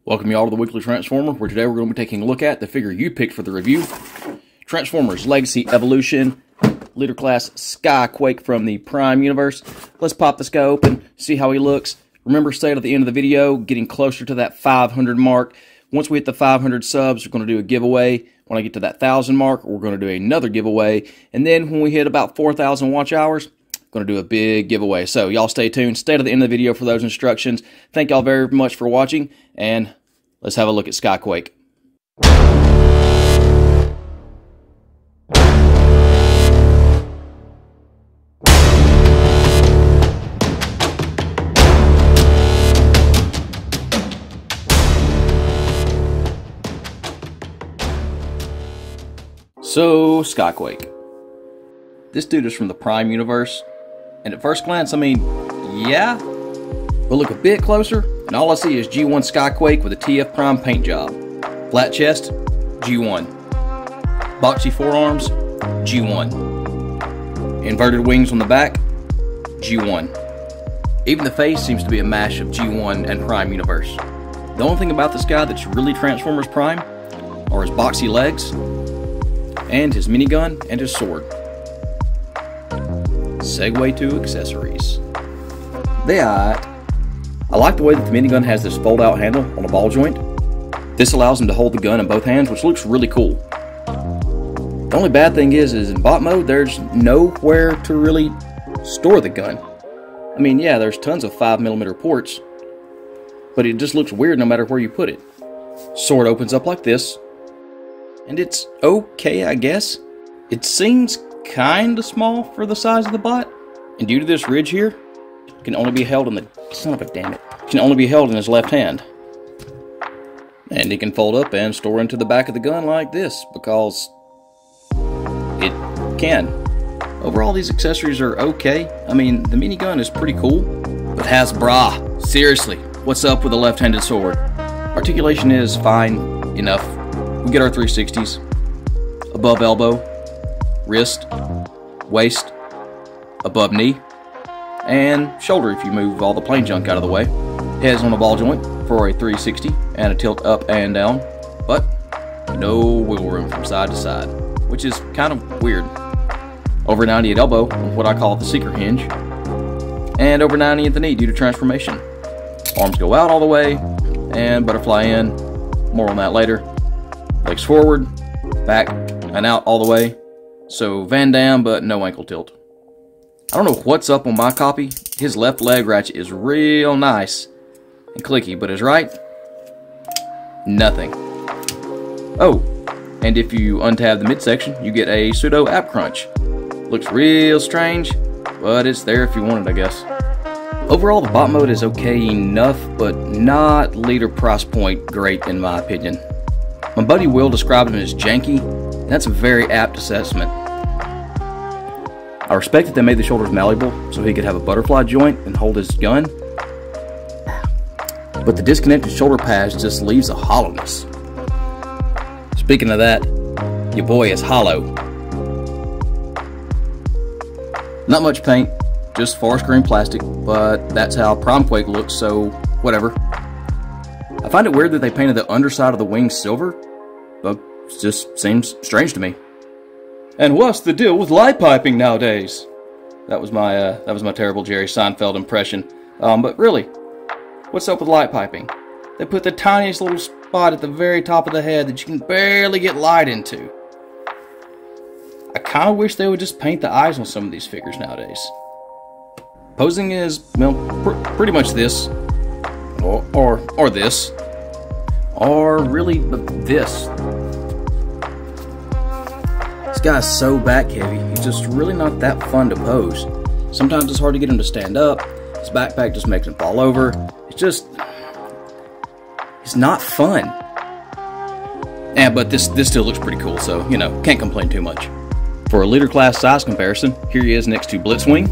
Welcome you all to the Weekly Transformer, where today we're going to be taking a look at the figure you picked for the review. Transformers Legacy Evolution, Leader Class Skyquake from the Prime Universe. Let's pop this guy open, see how he looks. Remember, stay at the end of the video, getting closer to that 500 mark. Once we hit the 500 subs, we're going to do a giveaway. When I get to that 1,000 mark, we're going to do another giveaway. And then when we hit about 4,000 watch hours, going to do a big giveaway. So y'all stay tuned. Stay to the end of the video for those instructions. Thank y'all very much for watching, and let's have a look at Skyquake. So, Skyquake. This dude is from the Prime Universe, and at first glance, I mean, yeah, but look a bit closer, and all I see is G1 Skyquake with a TF Prime paint job. Flat chest, G1. Boxy forearms, G1. Inverted wings on the back, G1. Even the face seems to be a mash of G1 and Prime Universe. The only thing about this guy that's really Transformers Prime are his boxy legs, and his minigun, and his sword. Segue to accessories. I like the way that the minigun has this fold-out handle on a ball joint. This allows him to hold the gun in both hands, which looks really cool. The only bad thing is in bot mode, there's nowhere to really store the gun. I mean, yeah, there's tons of 5mm ports, but it just looks weird no matter where you put it. Sword opens up like this, and it's okay, I guess. It seems kinda small for the size of the bot, and due to this ridge here, it can only be held in the can only be held in his left hand. And it can fold up and store into the back of the gun like this, because it can. Overall, these accessories are okay. I mean, the minigun is pretty cool, but brah, seriously, what's up with the left-handed sword? Articulation is fine enough. We get our 360s, above elbow, wrist, waist, above knee, and shoulder if you move all the plain junk out of the way. Heads on a ball joint for a 360 and a tilt up and down, but no wiggle room from side to side, which is kind of weird. Over 90 at elbow with what I call the seeker hinge, and over 90 at the knee due to transformation. Arms go out all the way, and butterfly in. More on that later. Legs forward, back, and out all the way. So Van Damme, but no ankle tilt. I don't know what's up on my copy. His left leg ratchet is real nice and clicky, but his right, nothing. Oh, and if you untab the midsection, you get a pseudo ab crunch. Looks real strange, but it's there if you want it, I guess. Overall, the bot mode is okay enough, but not leader price point great in my opinion. My buddy Will described him as janky, and that's a very apt assessment. I respect that they made the shoulders malleable so he could have a butterfly joint and hold his gun, but the disconnected shoulder pads just leaves a hollowness. Speaking of that, your boy is hollow. Not much paint, just forest green plastic, but that's how Primequake looks, so whatever. I find it weird that they painted the underside of the wings silver, but it just seems strange to me. And what's the deal with light piping nowadays? That was my terrible Jerry Seinfeld impression. But really, what's up with light piping? They put the tiniest little spot at the very top of the head that you can barely get light into. I kind of wish they would just paint the eyes on some of these figures nowadays. Posing is, well, pretty much this. Or this. Or really this. This guy's so back heavy, he's just really not that fun to pose. Sometimes it's hard to get him to stand up, his backpack just makes him fall over. It's not fun. Yeah, but this still looks pretty cool, so, you know, can't complain too much. For a leader class size comparison, here he is next to Blitzwing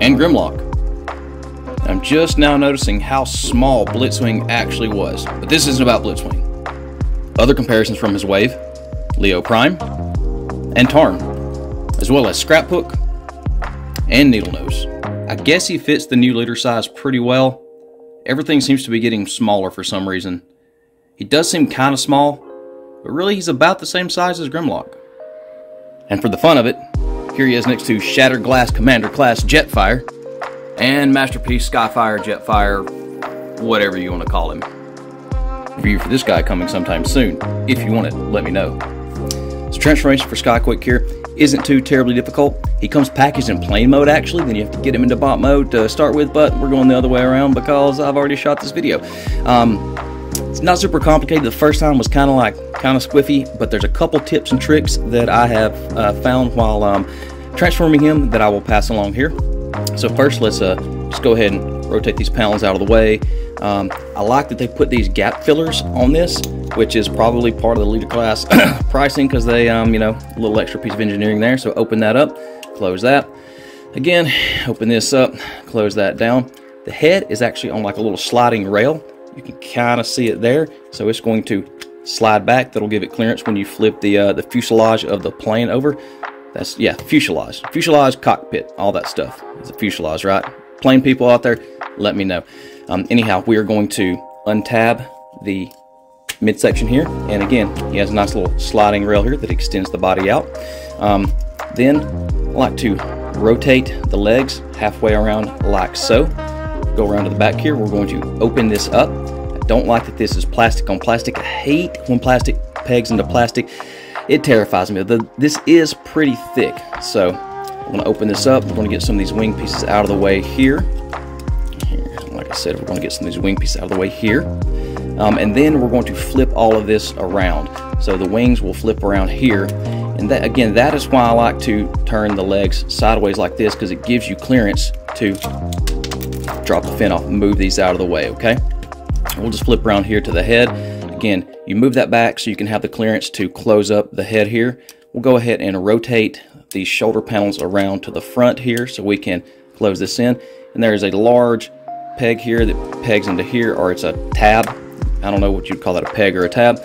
and Grimlock. I'm just now noticing how small Blitzwing actually was, but this isn't about Blitzwing. Other comparisons from his wave, Leo Prime and Tarn, as well as Scraphook and Needlenose. I guess he fits the new leader size pretty well, everything seems to be getting smaller for some reason. He does seem kind of small, but really he's about the same size as Grimlock. And for the fun of it, here he is next to Shattered Glass Commander Class Jetfire and Masterpiece Skyfire, Jetfire, whatever you want to call him. Review for this guy coming sometime soon. If you want it, let me know. So transformation for Skyquake here isn't too terribly difficult. He comes packaged in plain mode actually, then you have to get him into bot mode to start with, but we're going the other way around because I've already shot this video. It's not super complicated. The first time was kind of squiffy, but there's a couple tips and tricks that I have found while transforming him that I will pass along here. So first, let's just go ahead and rotate these panels out of the way. I like that they put these gap fillers on this, which is probably part of the leader class pricing because they, you know, a little extra piece of engineering there. So open that up, close that. Again, open this up, close that down. The head is actually on like a little sliding rail. You can kind of see it there. So it's going to slide back. That'll give it clearance when you flip the fuselage of the plane over. That's, yeah, fuselage. Fuselage, cockpit, all that stuff. It's a fuselage, right? Plane people out there, let me know. Anyhow, we are going to untab the midsection here. And again, he has a nice little sliding rail here that extends the body out. Then I like to rotate the legs halfway around like so. Go around to the back here. We're going to open this up. I don't like that this is plastic on plastic. I hate when plastic pegs into plastic. It terrifies me. This is pretty thick. So I'm going to open this up. We're going to get some of these wing pieces out of the way here. Like I said, we're going to get some of these wing pieces out of the way here. And then we're going to flip all of this around. So the wings will flip around here. And that, again, that is why I like to turn the legs sideways like this, because it gives you clearance to drop the fin off and move these out of the way, okay? We'll just flip around here to the head. Again, you move that back so you can have the clearance to close up the head here. We'll go ahead and rotate these shoulder panels around to the front here so we can close this in. And there's a large peg here that pegs into here, or it's a tab. I don't know what you'd call that, a peg or a tab.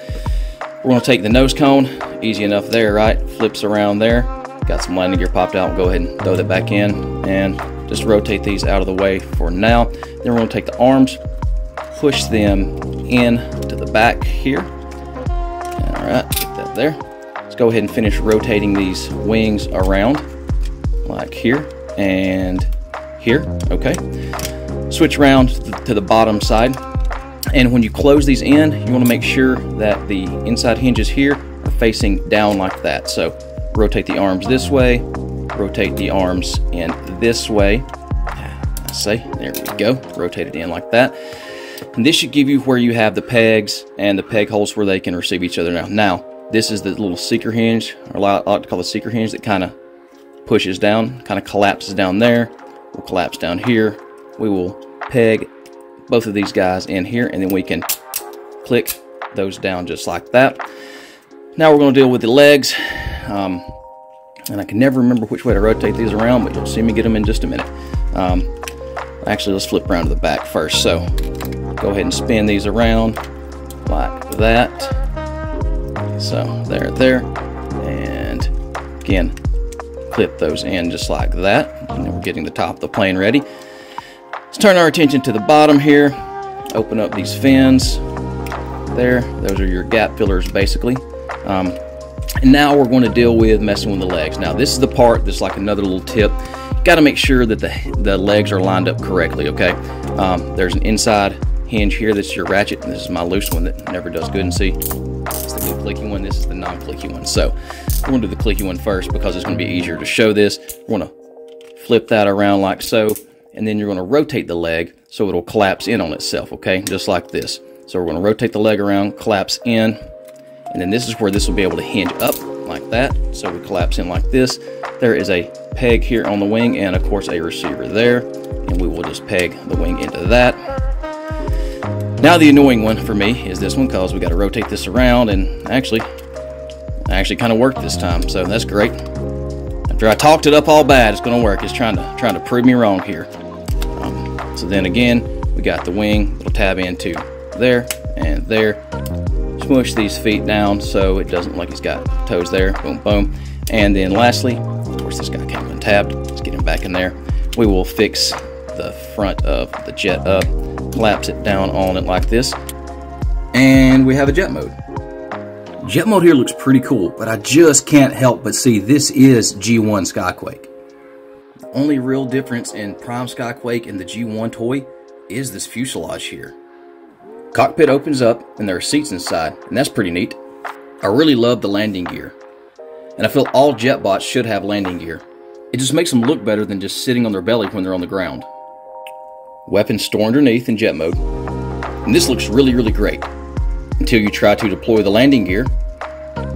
We're going to take the nose cone, easy enough there, right? Flips around there. Got some landing gear popped out. Go ahead and throw that back in and just rotate these out of the way for now. Then we're going to take the arms, push them in to the back here. All right, get that there. Let's go ahead and finish rotating these wings around like here and here. Okay. Switch around to the bottom side. And when you close these in, you want to make sure that the inside hinges here are facing down like that. So rotate the arms this way, rotate the arms in this way. I say, there we go. Rotate it in like that. And this should give you where you have the pegs and the peg holes where they can receive each other now. Now, this is the little seeker hinge, or I like to call the seeker hinge, that kind of pushes down, kind of collapses down there. We'll collapse down here. We will peg both of these guys in here, and then we can click those down just like that. Now we're going to deal with the legs. And I can never remember which way to rotate these around, but you'll see me get them in just a minute. Actually, let's flip around to the back first. So go ahead and spin these around like that. So there, and again, clip those in just like that. And then we're getting the top of the plane ready. Let's turn our attention to the bottom here. Open up these fins. There, those are your gap fillers basically. And now we're going to deal with messing with the legs. Now this is the part that's like another little tip. You got to make sure that the legs are lined up correctly, okay? There's an inside hinge here that's your ratchet, and this is my loose one that never does good, and see, it's the good clicky one, this is the non-clicky one. So we're going to do the clicky one first because it's going to be easier to show this. We're going to flip that around like so, and then you're going to rotate the leg so it'll collapse in on itself, okay? Just like this. So we're going to rotate the leg around, collapse in, and then this is where this will be able to hinge up like that. So we collapse in like this. There is a peg here on the wing and of course a receiver there, and we will just peg the wing into that. Now the annoying one for me is this one, because we got to rotate this around, and actually kind of worked this time, so that's great. After I talked it up all bad, it's going to work. It's trying to prove me wrong here. So then again, we got the wing. It'll tab into there and there. Smush these feet down so it doesn't look like he's got toes there. Boom, boom. And then lastly, of course this guy came untabbed. Let's get him back in there. We will fix the front of the jet up Claps it down on it like this. And we have a jet mode. Jet mode here looks pretty cool, but I just can't help but see this is G1 Skyquake. The only real difference in Prime Skyquake and the G1 toy is this fuselage here. Cockpit opens up and there are seats inside, and that's pretty neat. I really love the landing gear, and I feel all jet bots should have landing gear. It just makes them look better than just sitting on their belly when they're on the ground. Weapons store underneath in jet mode, and this looks really great until you try to deploy the landing gear.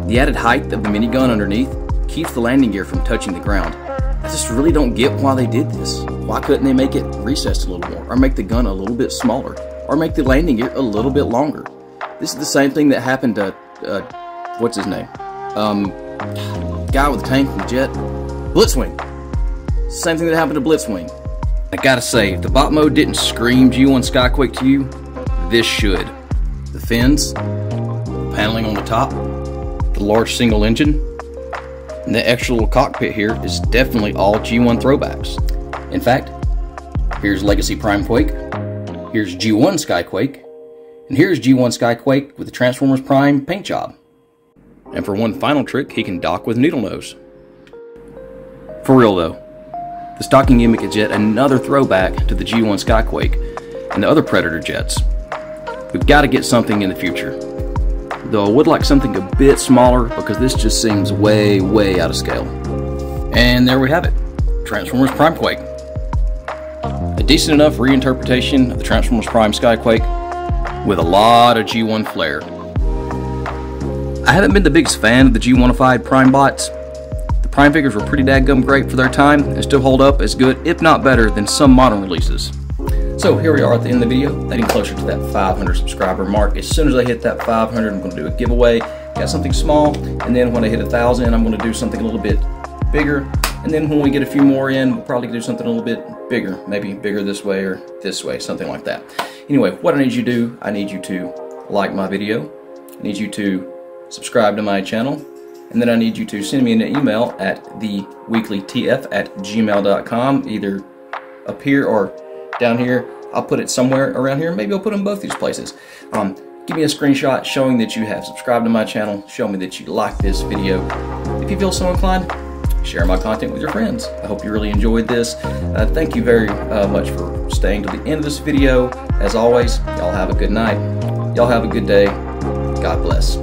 The added height of the minigun underneath keeps the landing gear from touching the ground. I just really don't get why they did this. Why couldn't they make it recessed a little more, or make the gun a little bit smaller, or make the landing gear a little bit longer? This is the same thing that happened to, what's his name? Guy with the tank from the jet. Blitzwing. Same thing that happened to Blitzwing. I gotta say, if the bot mode didn't scream G1 Skyquake to you, this should. The fins, the paneling on the top, the large single engine, and the extra little cockpit here is definitely all G1 throwbacks. In fact, here's Legacy Prime Quake, here's G1 Skyquake, and here's G1 Skyquake with the Transformers Prime paint job. And for one final trick, he can dock with needle nose. For real though, the stocking gimmick is yet another throwback to the G1 Skyquake and the other Predator jets. We've got to get something in the future. Though I would like something a bit smaller because this just seems way out of scale. And there we have it, Transformers Prime Quake. A decent enough reinterpretation of the Transformers Prime Skyquake with a lot of G1 flair. I haven't been the biggest fan of the G1ified Prime bots. The Prime figures were pretty dadgum great for their time and still hold up as good, if not better, than some modern releases. So here we are at the end of the video, getting closer to that 500 subscriber mark. As soon as I hit that 500, I'm going to do a giveaway. Got something small, and then when I hit 1,000, I'm going to do something a little bit bigger. And then when we get a few more in, we'll probably do something a little bit bigger. Maybe bigger this way or this way, something like that. Anyway, what I need you to do, I need you to like my video. I need you to subscribe to my channel. And then I need you to send me an email at theweeklytf@gmail.com, either up here or down here. I'll put it somewhere around here. Maybe I'll put them both these places. Give me a screenshot showing that you have subscribed to my channel. Show me that you like this video. If you feel so inclined, share my content with your friends. I hope you really enjoyed this. Thank you very much for staying to the end of this video. As always, y'all have a good night. Y'all have a good day. God bless.